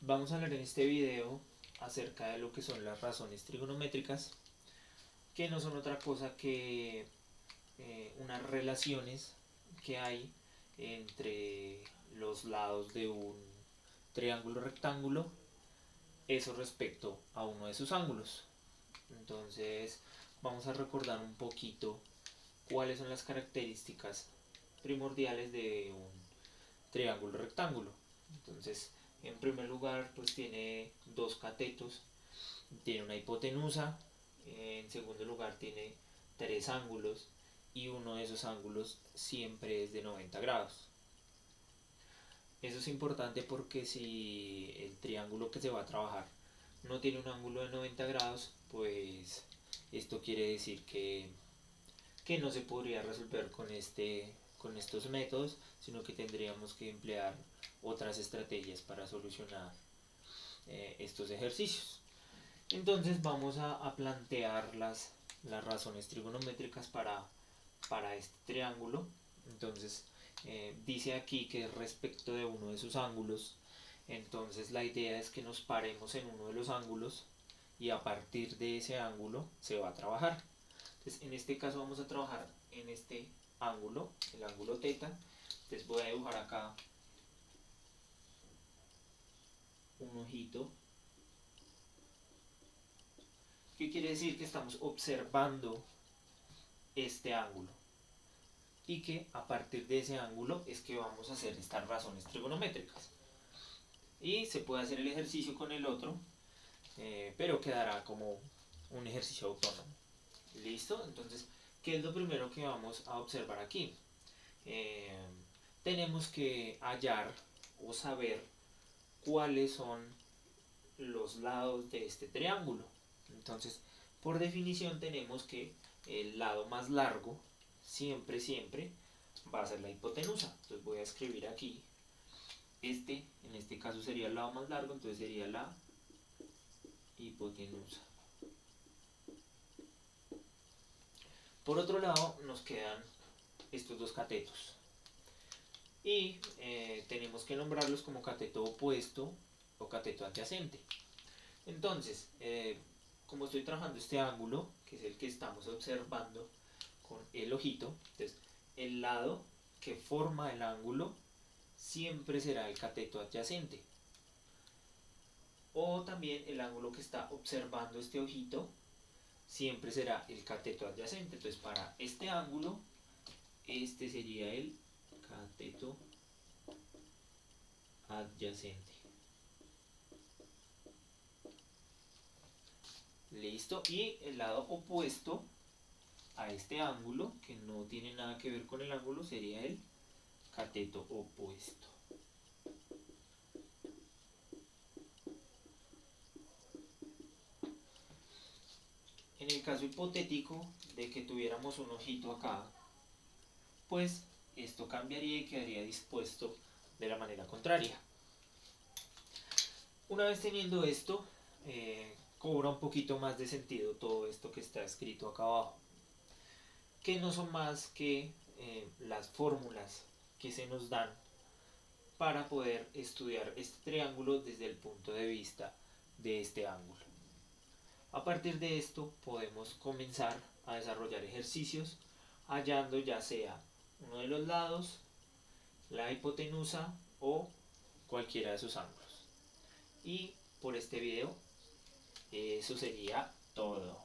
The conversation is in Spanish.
Vamos a hablar en este video acerca de lo que son las razones trigonométricas, que no son otra cosa que unas relaciones que hay entre los lados de un triángulo rectángulo, eso respecto a uno de sus ángulos. Entonces vamos a recordar un poquito cuáles son las características primordiales de un triángulo rectángulo. Entonces, en primer lugar, pues tiene dos catetos, tiene una hipotenusa, en segundo lugar tiene tres ángulos y uno de esos ángulos siempre es de 90 grados. Eso es importante porque si el triángulo que se va a trabajar no tiene un ángulo de 90 grados, pues esto quiere decir que no se podría resolver con estos métodos, sino que tendríamos que emplear otras estrategias para solucionar estos ejercicios. Entonces vamos a plantear las razones trigonométricas para este triángulo. Entonces dice aquí que respecto de uno de sus ángulos, entonces la idea es que nos paremos en uno de los ángulos y a partir de ese ángulo se va a trabajar. Entonces en este caso vamos a trabajar en este ángulo, el ángulo θ. Entonces voy a dibujar acá un ojito. ¿Qué quiere decir? Que estamos observando este ángulo y que a partir de ese ángulo es que vamos a hacer estas razones trigonométricas. Y se puede hacer el ejercicio con el otro, pero quedará como un ejercicio autónomo. ¿Listo? Entonces, ¿qué es lo primero que vamos a observar aquí? Eh, Tenemos que hallar o saber cuáles son los lados de este triángulo. Entonces, por definición tenemos que el lado más largo siempre va a ser la hipotenusa. Entonces voy a escribir aquí en este caso sería el lado más largo, entonces sería la hipotenusa. Por otro lado nos quedan estos dos catetos y tenemos que nombrarlos como cateto opuesto o cateto adyacente. Entonces, como estoy trabajando este ángulo, que es el que estamos observando con el ojito, entonces el lado que forma el ángulo siempre será el cateto adyacente. O también el ángulo que está observando este ojito siempre será el cateto adyacente. Entonces para este ángulo, este sería el cateto adyacente. Listo. Y el lado opuesto a este ángulo, que no tiene nada que ver con el ángulo, sería el cateto opuesto. En el caso hipotético de que tuviéramos un ojito acá, pues esto cambiaría y quedaría dispuesto de la manera contraria. Una vez teniendo esto, cobra un poquito más de sentido todo esto que está escrito acá abajo, que no son más que las fórmulas que se nos dan para poder estudiar este triángulo desde el punto de vista de este ángulo. A partir de esto podemos comenzar a desarrollar ejercicios hallando ya sea uno de los lados, la hipotenusa o cualquiera de sus ángulos. Y por este video eso sería todo.